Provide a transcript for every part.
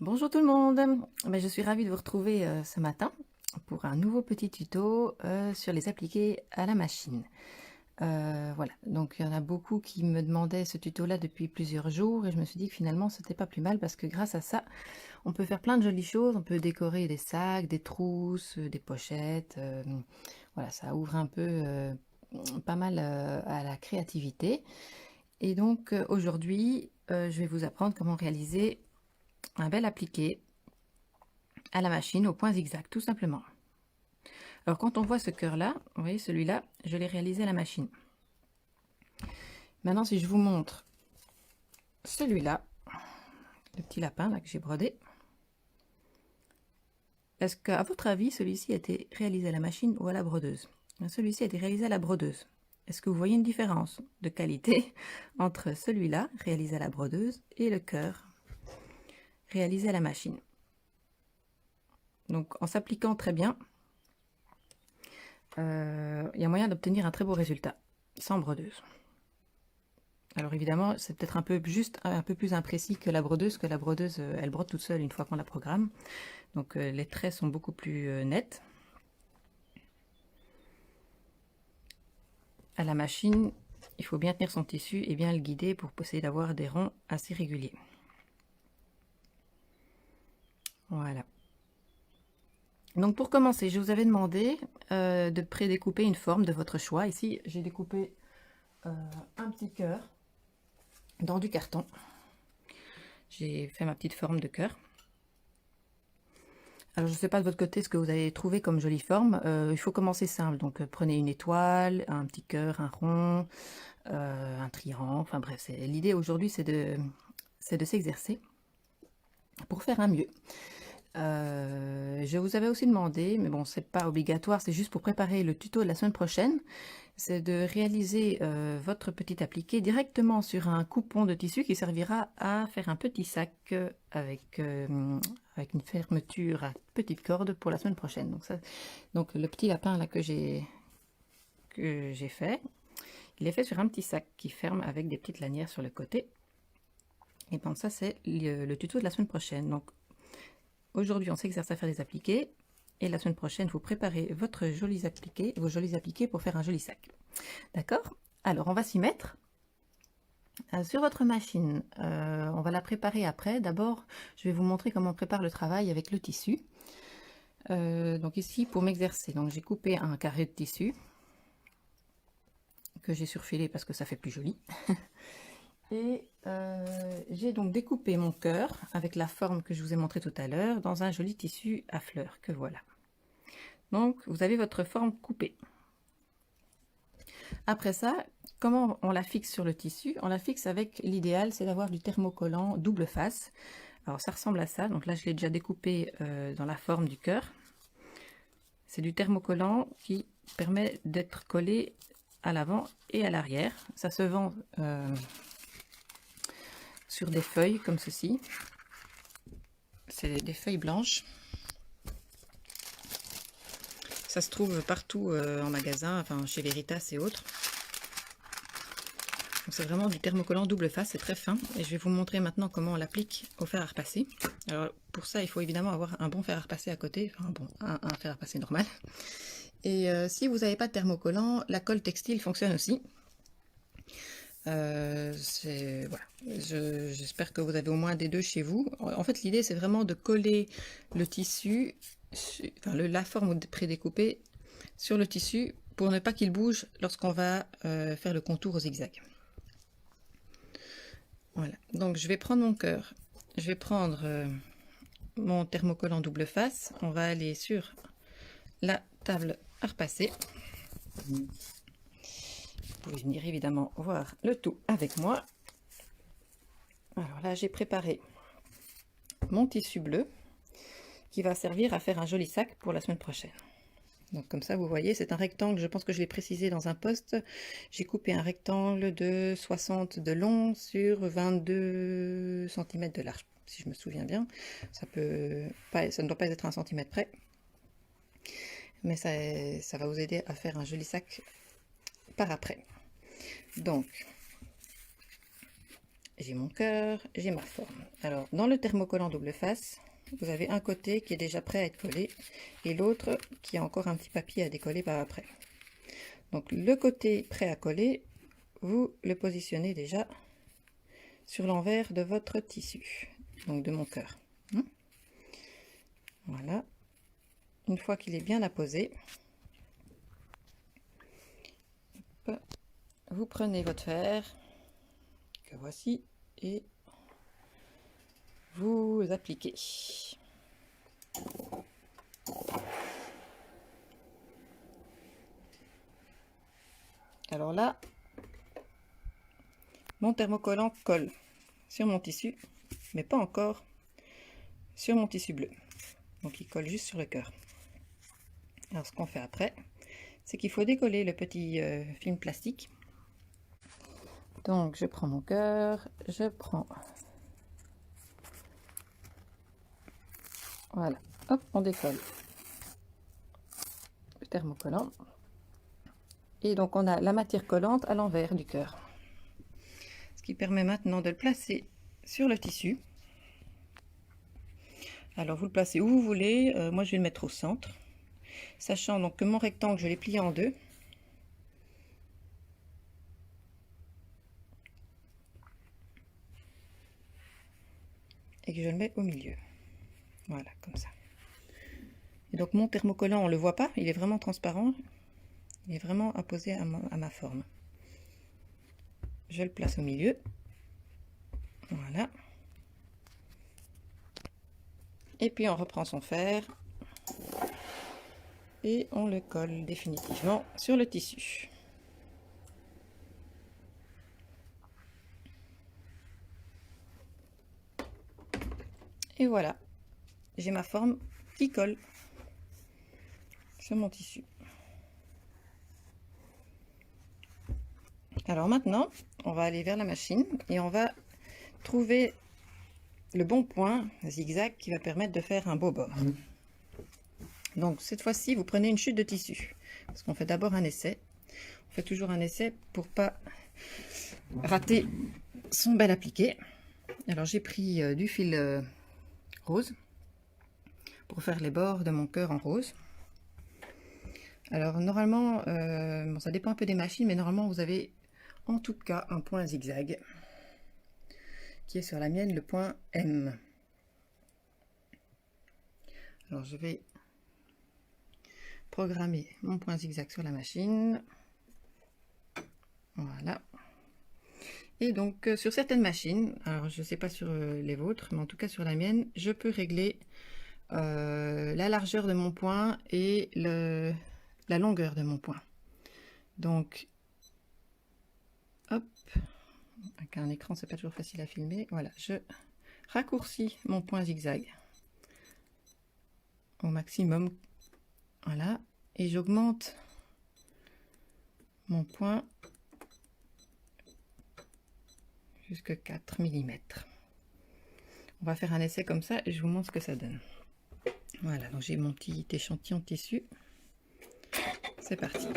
Bonjour tout le monde. Je suis ravie de vous retrouver ce matin pour un nouveau petit tuto sur les appliqués à la machine. Voilà, donc il y en a beaucoup qui me demandaient ce tuto-là depuis plusieurs jours et je me suis dit que finalement c'était pas plus mal parce que grâce à ça, on peut faire plein de jolies choses. On peut décorer des sacs, des trousses, des pochettes. Voilà, ça ouvre un peu pas mal à la créativité. Et donc aujourd'hui, je vais vous apprendre comment réaliser un bel appliqué à la machine au point zigzag, tout simplement. Alors quand on voit ce cœur-là, vous voyez celui-là, je l'ai réalisé à la machine. Maintenant, si je vous montre celui-là, le petit lapin là que j'ai brodé, est-ce qu'à votre avis, celui-ci a été réalisé à la machine ou à la brodeuse? Celui-ci a été réalisé à la brodeuse. Est-ce que vous voyez une différence de qualité entre celui-là, réalisé à la brodeuse, et le cœur, réalisé à la machine? Donc en s'appliquant très bien, il y a moyen d'obtenir un très beau résultat, sans brodeuse. Alors évidemment, c'est peut-être un peu plus imprécis que la brodeuse, elle brode toute seule une fois qu'on la programme. Donc les traits sont beaucoup plus nets. À la machine, il faut bien tenir son tissu et bien le guider pour essayer d'avoir des ronds assez réguliers. Voilà. Donc pour commencer, je vous avais demandé de prédécouper une forme de votre choix. Ici, j'ai découpé un petit cœur dans du carton. J'ai fait ma petite forme de cœur. Alors je ne sais pas de votre côté ce que vous avez trouvé comme jolie forme. Il faut commencer simple. Donc prenez une étoile, un petit cœur, un rond, un triangle. Enfin bref, l'idée aujourd'hui c'est de s'exercer pour faire un mieux. Je vous avais aussi demandé, mais bon, c'est pas obligatoire, c'est juste pour préparer le tuto de la semaine prochaine, c'est de réaliser votre petit appliqué directement sur un coupon de tissu qui servira à faire un petit sac avec une fermeture à petite corde pour la semaine prochaine. Donc le petit lapin là que j'ai fait, il est fait sur un petit sac qui ferme avec des petites lanières sur le côté. Et bon, ça c'est le tuto de la semaine prochaine. Donc aujourd'hui, on s'exerce à faire des appliqués et la semaine prochaine, vous préparez vos jolis appliqués pour faire un joli sac. D'accord? Alors, on va s'y mettre. Sur votre machine, on va la préparer après. D'abord, je vais vous montrer comment on prépare le travail avec le tissu. Donc ici, pour m'exercer, j'ai coupé un carré de tissu que j'ai surfilé parce que ça fait plus joli. Et j'ai donc découpé mon cœur avec la forme que je vous ai montré tout à l'heure dans un joli tissu à fleurs que voilà. Donc vous avez votre forme coupée. Après ça, comment on la fixe sur le tissu? On la fixe avec l'idéal, c'est d'avoir du thermocollant double face. Alors ça ressemble à ça. Donc là je l'ai déjà découpé dans la forme du cœur. C'est du thermocollant qui permet d'être collé à l'avant et à l'arrière. Ça se vend sur des feuilles comme ceci. C'est des feuilles blanches. Ça se trouve partout en magasin, enfin chez Veritas et autres. C'est vraiment du thermocollant double face, c'est très fin. Et je vais vous montrer maintenant comment on l'applique au fer à repasser. Alors pour ça, il faut évidemment avoir un bon fer à repasser à côté, enfin un fer à repasser normal. Et si vous n'avez pas de thermocollant, la colle textile fonctionne aussi. Voilà. J'espère que vous avez au moins des deux chez vous. En fait, l'idée c'est vraiment de coller le tissu, la forme prédécoupée sur le tissu pour ne pas qu'il bouge lorsqu'on va faire le contour au zigzag. Voilà, donc je vais prendre mon cœur, je vais prendre mon thermocollant double face, on va aller sur la table à repasser. Vous pouvez venir évidemment voir le tout avec moi. Alors là j'ai préparé mon tissu bleu qui va servir à faire un joli sac pour la semaine prochaine. Donc comme ça vous voyez, c'est un rectangle, je pense que je l'ai précisé dans un post. J'ai coupé un rectangle de 60 de long sur 22 cm de large, si je me souviens bien. Ça ne doit pas être 1 cm près. Mais ça va vous aider à faire un joli sac par après. Donc, j'ai mon cœur, j'ai ma forme. Alors, dans le thermocollant double face, vous avez un côté qui est déjà prêt à être collé et l'autre qui a encore un petit papier à décoller par après. Donc, le côté prêt à coller, vous le positionnez déjà sur l'envers de votre tissu, donc de mon cœur. Voilà. Une fois qu'il est bien apposé, vous prenez votre fer, que voici, et vous appliquez. Alors là, mon thermocollant colle sur mon tissu, mais pas encore sur mon tissu bleu. Donc il colle juste sur le cœur. Alors ce qu'on fait après, c'est qu'il faut décoller le petit film plastique. Donc je prends mon cœur, je prends... Voilà, hop, on décolle le thermocollant. Et donc on a la matière collante à l'envers du cœur. Ce qui permet maintenant de le placer sur le tissu. Alors vous le placez où vous voulez, moi je vais le mettre au centre. Sachant donc que mon rectangle, je l'ai plié en deux. Et que je le mets au milieu. Voilà, comme ça. Et donc mon thermocollant, on ne le voit pas, il est vraiment transparent. Il est vraiment apposé à ma forme. Je le place au milieu. Voilà. Et puis on reprend son fer. Et on le colle définitivement sur le tissu. Et voilà, j'ai ma forme qui colle sur mon tissu. Alors maintenant, on va aller vers la machine et on va trouver le bon point zigzag qui va permettre de faire un beau bord. Donc cette fois-ci, vous prenez une chute de tissu, parce qu'on fait d'abord un essai. On fait toujours un essai pour pas rater son bel appliqué. Alors j'ai pris du fil rose pour faire les bords de mon cœur en rose. Alors normalement, bon, ça dépend un peu des machines, mais normalement vous avez en tout cas un point zigzag qui est sur la mienne le point M. Alors je vais programmer mon point zigzag sur la machine. Voilà. Et donc sur certaines machines, alors je ne sais pas sur les vôtres, mais en tout cas sur la mienne, je peux régler la largeur de mon point et la longueur de mon point. Donc, hop, avec un écran c'est pas toujours facile à filmer. Voilà, je raccourcis mon point zigzag au maximum. Voilà, et j'augmente mon point jusqu'à 4 mm. On va faire un essai comme ça et je vous montre ce que ça donne. Voilà, donc j'ai mon petit échantillon de tissu. C'est parti.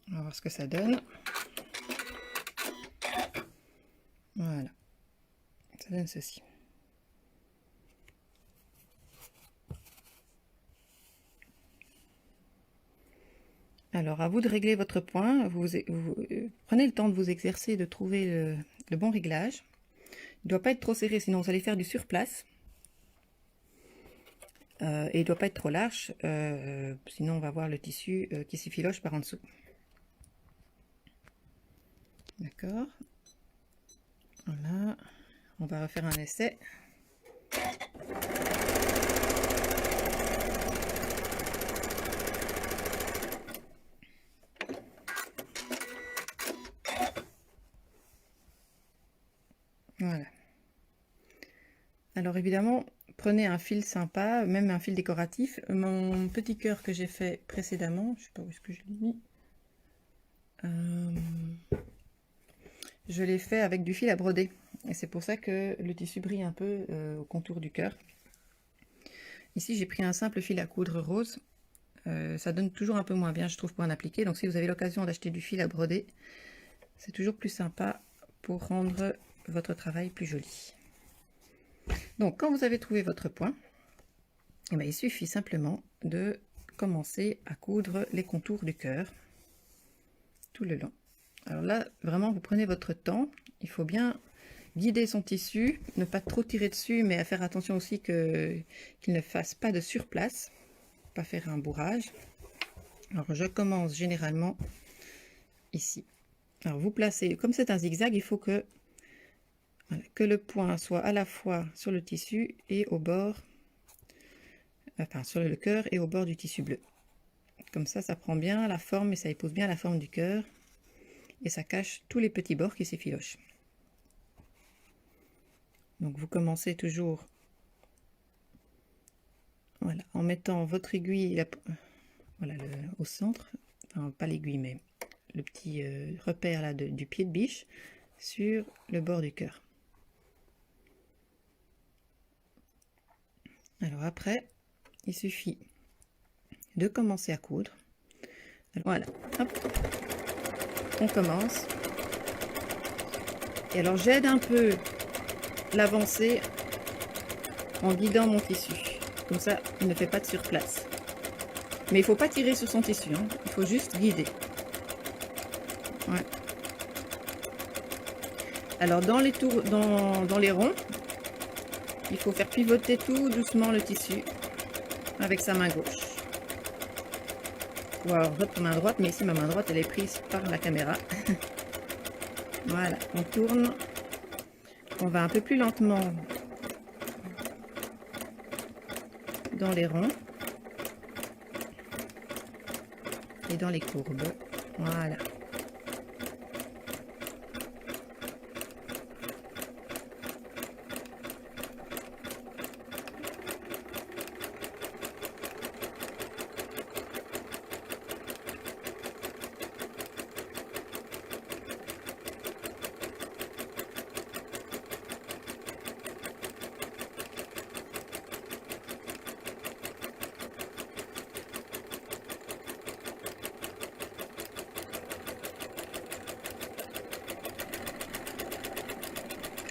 On va voir ce que ça donne. Voilà. Ça donne ceci. Alors, à vous de régler votre point. Vous prenez le temps de vous exercer, de trouver le bon réglage. Il ne doit pas être trop serré, sinon vous allez faire du surplace. Et il ne doit pas être trop large, sinon on va voir le tissu qui s'effiloche par en dessous. D'accord. Voilà. On va refaire un essai. Voilà. Alors évidemment, prenez un fil sympa, même un fil décoratif. Mon petit cœur que j'ai fait précédemment, je ne sais pas où est-ce que je l'ai mis. Je l'ai fait avec du fil à broder. Et c'est pour ça que le tissu brille un peu au contour du cœur. Ici, j'ai pris un simple fil à coudre rose. ça donne toujours un peu moins bien, je trouve, pour en appliquer. Donc si vous avez l'occasion d'acheter du fil à broder, c'est toujours plus sympa pour rendre votre travail plus joli. Donc quand vous avez trouvé votre point, eh bien, il suffit simplement de commencer à coudre les contours du cœur tout le long. Alors là, vraiment, vous prenez votre temps. Il faut bien guider son tissu, ne pas trop tirer dessus, mais à faire attention aussi qu'il ne fasse pas de surplace, pas faire un bourrage. Alors je commence généralement ici. Alors vous placez, comme c'est un zigzag, il faut que, voilà, que le point soit à la fois sur le tissu et au bord, enfin sur le cœur et au bord du tissu bleu. Comme ça prend bien la forme et ça épouse bien la forme du cœur. Et ça cache tous les petits bords qui s'effilochent. Donc vous commencez toujours, voilà, en mettant votre aiguille voilà, au centre, enfin pas l'aiguille mais le petit repère là du pied de biche sur le bord du cœur. Alors après, il suffit de commencer à coudre. Alors, voilà, hop, on commence. Et alors j'aide un peu l'avancée en guidant mon tissu. Comme ça, il ne fait pas de surplace. Mais il ne faut pas tirer sur son tissu, hein. Il faut juste guider. Ouais. Alors dans les tours, dans les ronds, il faut faire pivoter tout doucement le tissu avec sa main gauche. Ou alors votre main droite, mais ici ma main droite elle est prise par la caméra. Voilà, on tourne. On va un peu plus lentement dans les ronds et dans les courbes. Voilà.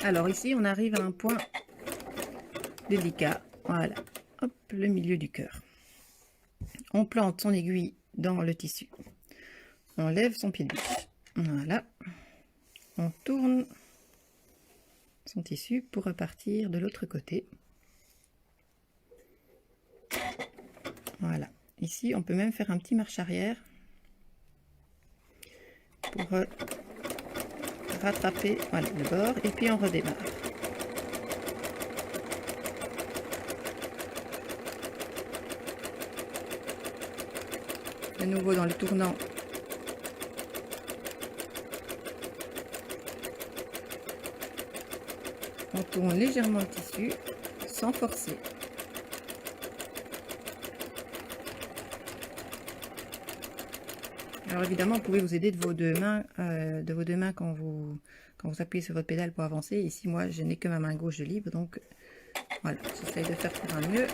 Alors ici, on arrive à un point délicat. Voilà, hop, le milieu du cœur. On plante son aiguille dans le tissu. On lève son pied de biche. Voilà. On tourne son tissu pour repartir de l'autre côté. Voilà. Ici, on peut même faire un petit marche arrière pour rattraper, voilà, le bord et puis on redémarre. De nouveau dans le tournant. On tourne légèrement le tissu sans forcer. Alors évidemment, vous pouvez vous aider de vos deux mains, quand vous appuyez sur votre pédale pour avancer. Ici, moi, je n'ai que ma main gauche de libre, donc voilà, j'essaie de faire pour un mieux.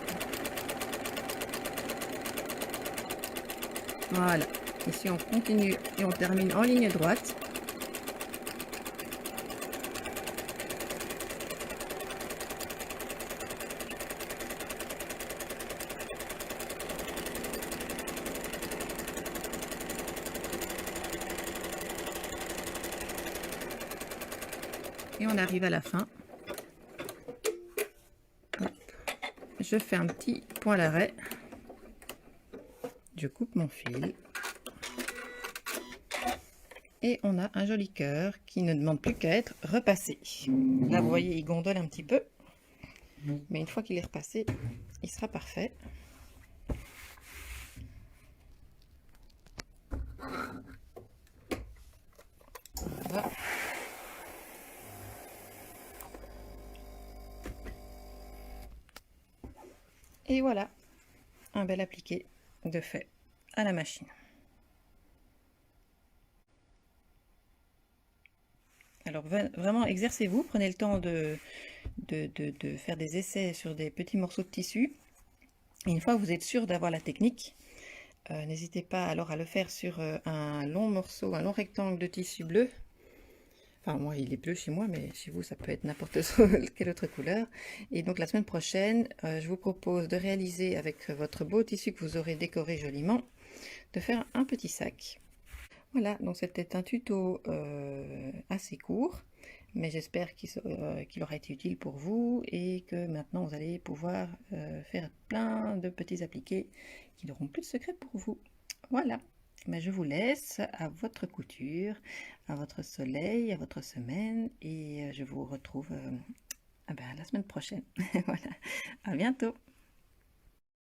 Voilà, ici on continue et on termine en ligne droite. Et on arrive à la fin. Hop. Je fais un petit point à l'arrêt. Je coupe mon fil. Et on a un joli cœur qui ne demande plus qu'à être repassé. Là, vous voyez, il gondole un petit peu. Mais une fois qu'il est repassé, il sera parfait. Voilà. Et voilà, un bel appliqué de fait à la machine. Alors vraiment exercez-vous, prenez le temps de faire des essais sur des petits morceaux de tissu. Et une fois que vous êtes sûr d'avoir la technique, N'hésitez pas alors à le faire sur un long morceau, un long rectangle de tissu bleu. Enfin, moi, il est bleu chez moi, mais chez vous, ça peut être n'importe quelle autre couleur. Et donc, la semaine prochaine, je vous propose de réaliser avec votre beau tissu que vous aurez décoré joliment, de faire un petit sac. Voilà, donc c'était un tuto assez court, mais j'espère qu'il aura été utile pour vous et que maintenant vous allez pouvoir faire plein de petits appliqués qui n'auront plus de secret pour vous. Voilà, mais je vous laisse à votre couture, à votre soleil, à votre semaine et je vous retrouve la semaine prochaine. Voilà, à bientôt.